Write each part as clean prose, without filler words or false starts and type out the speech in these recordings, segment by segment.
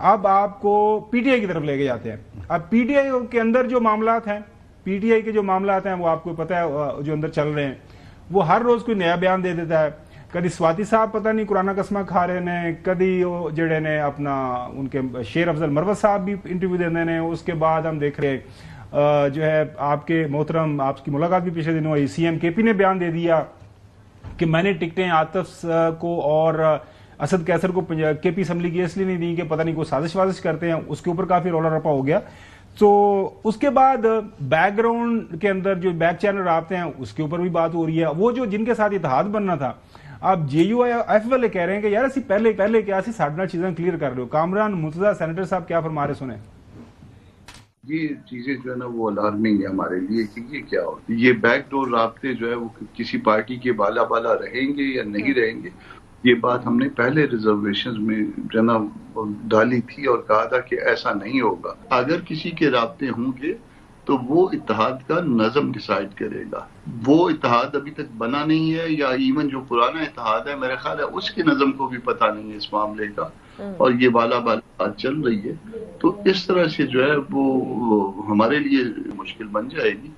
اب آپ کو پی ٹی آئی کی طرف لے کے جاتے ہیں. اب پی ٹی آئی کے اندر جو معاملات ہیں وہ آپ کو پتہ ہے جو اندر چل رہے ہیں, وہ ہر روز کوئی نیا بیان دے دیتا ہے. کدی سواتی صاحب پتہ نہیں قرآن قسمہ کھا رہے نے, کدی جڑے نے اپنا ان کے شیر افضل مروت صاحب بھی انٹرویو دے رہے ہیں. اس کے بعد ہم دیکھ رہے جو ہے آپ کے محترم, آپ کی ملاقات بھی پچھلے دنوں ہوئی, سی ایم کے پی نے بیان دے دیا کہ میں نے ٹکٹیں عاطف کو اور اسد قیصر کو کے پی اسمبلی کی اس لیے نہیں دی کہ پتہ نہیں کوئی سازش وازش کرتے ہیں. اس کے اوپر کافی رولا رپا ہو گیا. تو اس کے بعد بیک گراؤنڈ کے اندر جو بیک چینل رابطے ہیں اس کے اوپر بھی بات ہو رہی ہے. وہ جو جن کے ساتھ اتحاد بننا تھا, اب جے یو آئی ایف والے کہہ رہے ہیں کہ یار اسی پہلے کیا اسی ساڈے نال چیزاں کلیئر کر رہے ہو. کامران مرتضیٰ سینیٹر صاحب کیا فرما رہے سنیں. یہ چیزیں جو ہے نا وہ الارمنگ ہے ہمارے لیے کہ یہ کیا ہو, یہ بیک ڈور رابطے جو ہے وہ کسی پارٹی کے بالا رہیں گے یا نہیں رہیں گے. یہ بات ہم نے پہلے ریزرویشنز میں جو ہے نا ڈالی تھی اور کہا تھا کہ ایسا نہیں ہوگا. اگر کسی کے رابطے ہوں گے تو وہ اتحاد کا نظم ڈیسائیڈ کرے گا. وہ اتحاد ابھی تک بنا نہیں ہے, یا ایون جو پرانا اتحاد ہے میرے خیال ہے اس کے نظم کو بھی پتہ نہیں ہے اس معاملے کا, اور یہ بالا بات چل رہی ہے. تو اس طرح سے جو ہے وہ ہمارے لیے مشکل بن جائے گی.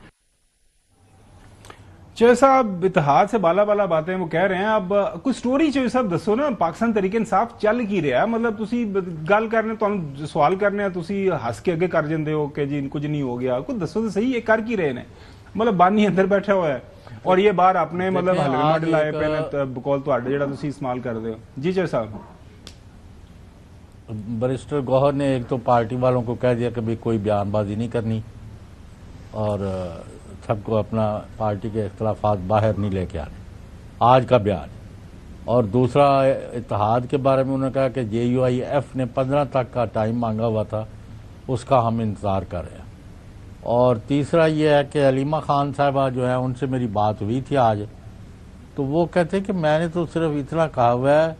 چوہے صاحب اتحاد سے بالا باتیں وہ کہہ رہے ہیں. اب کوئی سٹوری چوہے صاحب دسو نا, پاکستان تحریک انصاف چل کی رہا ہے, مطلب تسی گل کرنے تو سوال کرنے تسی ہس کے اگے کر جاندے ہو کہ جی کچھ نہیں ہو گیا. کچھ دسو تو صحیح, یہ کر کی رہے ہیں, مطلب بانی اندر بیٹھا ہوا ہے اور یہ باہر اپنے مطلب حلوے ماڈل لائے پہ بقول تواڈے جڑا تسی استعمال کردے ہو. جی چوہے صاحب. بیرسٹر گوہر نے ایک تو پارٹی والوں کو کہہ دیا کہ بھی کوئی بیان بازی نہیں کرنی اور سب کو اپنا پارٹی کے اختلافات باہر نہیں لے کے آنے, آج کا بیان. اور دوسرا اتحاد کے بارے میں انہوں نے کہا کہ جے یو آئی ایف نے 15 تک کا ٹائم مانگا ہوا تھا, اس کا ہم انتظار کر رہے ہیں. اور تیسرا یہ ہے کہ علیمہ خان صاحبہ جو ہے ان سے میری بات ہوئی تھی آج, تو وہ کہتے کہ میں نے تو صرف اتنا کہا ہوا ہے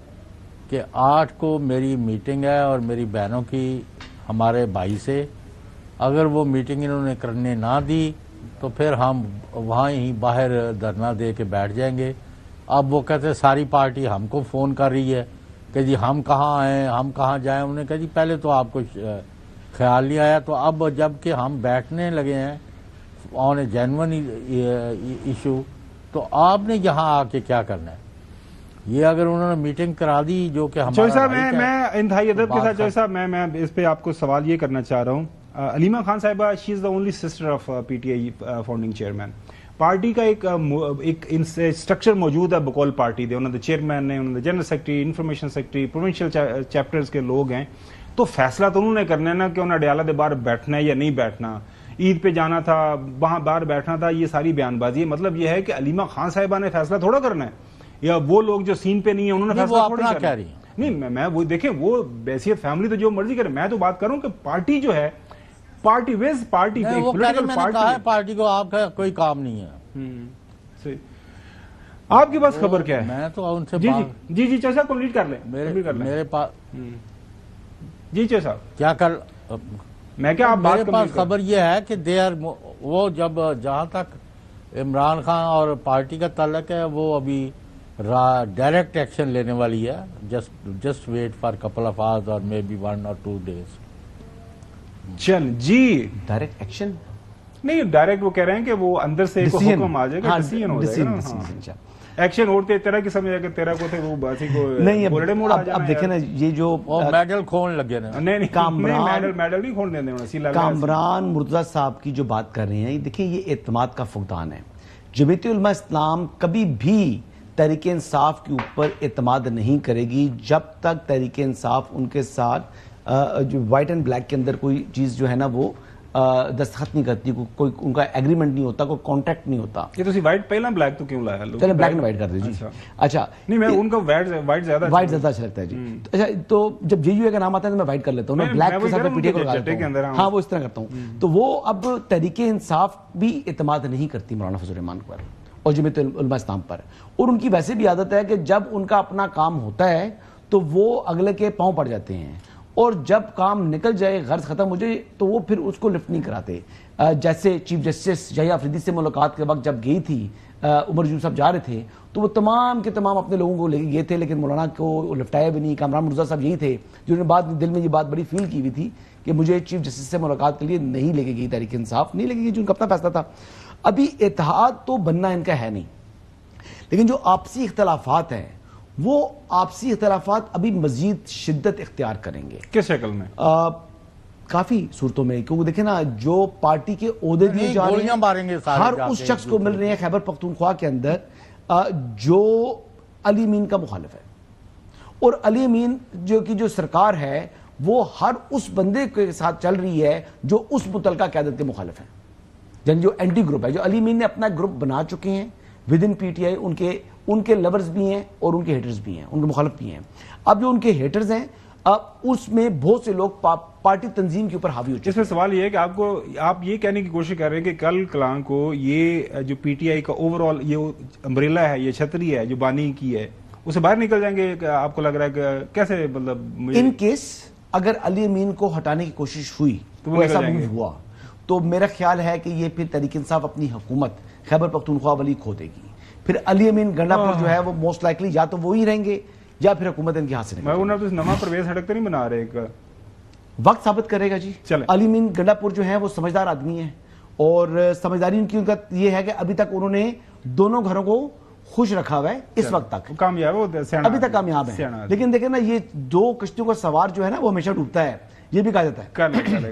کہ 8 کو میری میٹنگ ہے اور میری بہنوں کی ہمارے بھائی سے, اگر وہ میٹنگ انہوں نے کرنے نہ دی تو پھر ہم وہاں ہی باہر دھرنا دے کے بیٹھ جائیں گے. اب وہ کہتے ساری پارٹی ہم کو فون کر رہی ہے کہ جی ہم کہاں آئیں, ہم کہاں جائیں. انہوں نے کہا جی پہلے تو آپ کو خیال نہیں آیا, تو اب جب کہ ہم بیٹھنے لگے ہیں آن اے جینون ایشو, تو آپ نے یہاں آ کے کیا کرنا ہے. یہ اگر انہوں نے میٹنگ کرا دی جو کہ ہمارا چوہے صاحب میں انتہائی ادب کے ساتھ چوہے صاحب میں اس پہ آپ کو سوال یہ کرنا چاہ رہا ہوں. Aleema Khan Sahiba she is the only sister of P T I founding chairman. Party کا ایک اسٹرکچر موجود ہے بقول پارٹی دے, انہوں نے چیئرمین نے, انہوں نے general secretary, information secretary, provincial chapters کے لوگ ہیں. تو فیصلہ تو انہوں نے کرنا ہے نا کہ انہوں نے ڈیالہ دے باہر بیٹھنا ہے یا نہیں بیٹھنا, عید پہ جانا تھا وہاں باہر بیٹھنا تھا, یہ ساری بیان بازی ہے. مطلب یہ ہے کہ علیمہ خان صاحبہ نے فیصلہ تھوڑا کرنا ہے, یا وہ لوگ جو سین پہ نہیں ہیں انہوں نے فیصلہ تھوڑا کرنا ہے. نہیں میں وہ دیکھیں وہ بیسیت فیملی تو جو مرضی کرے, میں تو بات کروں کہ پارٹی جو ہے پارٹی ویز پارٹی پارٹی کو آپ کا کوئی کام نہیں ہے. آپ کے پاس خبر کیا ہے؟ میں تو ان سے جی چوہے صاحب کمپلیٹ کر لیں. میرے پاس جی چوہے صاحب کیا کر میں کیا میرے پاس خبر یہ ہے کہ وہ جب جہاں تک عمران خان اور پارٹی کا تعلق ہے وہ ابھی ڈائریکٹ ایکشن لینے والی ہے. Just wait for couple of hours اور مے بی 1 or 2 days. چل جی ڈائریکٹ ایکشن نہیں, ڈائریکٹ وہ کہہ رہے ہیں کہ وہ اندر سے ایک حکم آ جائے گا, ڈیسیژن ہو جائے گا. ایکشن ہوتے تیرا کی سمجھ کہ تیرا کو تھے وہ باسی کو نہیں. اب دیکھیں نا یہ جو میڈل کھون لگے نا, نہیں میڈل نہیں کھون دینے ہونا. کامران مرتضیٰ صاحب کی جو بات کر رہے ہیں, دیکھیں یہ اعتماد کا فقدان ہے. جمعیت علماء اسلام کبھی بھی تحریک انصاف کے اوپر اعتماد نہیں کرے گی جب تک تحریک انصاف ان کے ساتھ جو وائٹ اینڈ بلیک کے اندر کوئی چیز جو ہے نا وہ دستخط نہیں کرتی, کوئی ان کا ایگریمنٹ نہیں ہوتا, کوئی کانٹیکٹ نہیں ہوتا. یہ تو وائٹ پہلا بلیک تو کیوں لایا؟ چلیں بلیک اینڈ وائٹ کر دیں جی. اچھا نہیں میں ان کا وائٹ زیادہ اچھا لگتا ہے جی. اچھا تو جب جے یو اے کا نام آتا ہے تو میں وائٹ کر لیتا ہوں, میں بلیک کے ساتھ پی ٹی اے کو لگاتا ہوں. ہاں وہ اس طرح کرتا ہوں. تو وہ اب تحریک انصاف بھی اعتماد نہیں کرتی مولانا فضل الرحمان پر اور جمعیت علماء اسلام پر, اور ان کی ویسے بھی عادت ہے کہ جب ان کا اپنا کام ہوتا ہے تو وہ اگلے کے پاؤں پڑ جاتے ہیں, اور جب کام نکل جائے, غرض ختم ہو جائے, تو وہ پھر اس کو لفٹ نہیں کراتے. جیسے چیف جسٹس یحییٰ آفریدی سے ملاقات کے وقت جب گئی تھی عمر یونس صاحب جا رہے تھے تو وہ تمام کے تمام اپنے لوگوں کو لے کے گئے تھے، لیکن مولانا کو لپٹایا بھی نہیں. کامران مرزا صاحب یہی تھے جنہوں نے بعد میں دل میں یہ بات بڑی فیل کی ہوئی تھی کہ مجھے چیف جسٹس سے ملاقات کے لیے نہیں لے کے گئی تحریک انصاف، نہیں لے کے گئی، جو ان کا اپنا فیصلہ تھا. ابھی اتحاد تو بننا ان کا ہے نہیں، لیکن جو آپسی اختلافات ہیں وہ آپسی اختلافات ابھی مزید شدت اختیار کریں گے. کس شکل میں؟ کافی صورتوں میں، کیونکہ دیکھیں نا جو پارٹی کے عہدے دیے جا رہے ہیں ہر اس شخص کو مل رہے ہیں خیبر پختونخوا کے اندر جو علی امین کا مخالف ہے، اور علی امین جو سرکار ہے وہ ہر اس بندے کے ساتھ چل رہی ہے جو اس متعلقہ قیادت کے مخالف ہیں، یعنی جو اینٹی گروپ ہے. جو علی امین نے اپنا گروپ بنا چکے ہیں ود ان پی ٹی آئی، ان کے لورز بھی ہیں اور ان کے ہیٹرز بھی ہیں، ان کے مخالف بھی ہیں. اب جو ان کے ہیٹرز ہیں اس میں بہت سے لوگ پارٹی تنظیم کے اوپر حاوی ہو چکے ہیں. اس میں سوال یہ ہے کہ آپ یہ کہنے کی کوشش کر رہے ہیں کہ کل کلان کو یہ جو پی ٹی آئی کا اوور آل یہ امبریلا ہے، یہ چھتری ہے جو بانی کی ہے، اسے باہر نکل جائیں گے؟ آپ کو لگ رہا ہے کہ کیسے، مطلب ان کیس اگر علی امین کو ہٹانے کی کوشش ہوئی تو ایسا موو ہوا تو میرا خیال ہے کہ یہ پھر تحریک انصاف اپنی حکومت خیبر پختونخوا والی کھو دے گی. پھر علی امین گنڈا پور جو ہے وہ موسٹ لائکلی یا تو وہی رہیں گے یا پھر حکومت ان کے ہاتھ سے نکل جائے گی. نما پرویز ہٹک تو نہیں بنا رہے؟ وقت ثابت کرے گا جی. علی امین گنڈا پور جو ہے وہ سمجھدار آدمی ہے، اور سمجھداری ان کی ان کا یہ ہے کہ ابھی تک انہوں نے دونوں گھروں کو خوش رکھا ہوا ہے اس وقت تک، کامیاب ابھی تک کامیاب ہے. لیکن دیکھیں نا یہ دو کشتیوں کا سوار جو ہے نا وہ ہمیشہ ڈوبتا ہے، یہ بھی کہا جاتا ہے.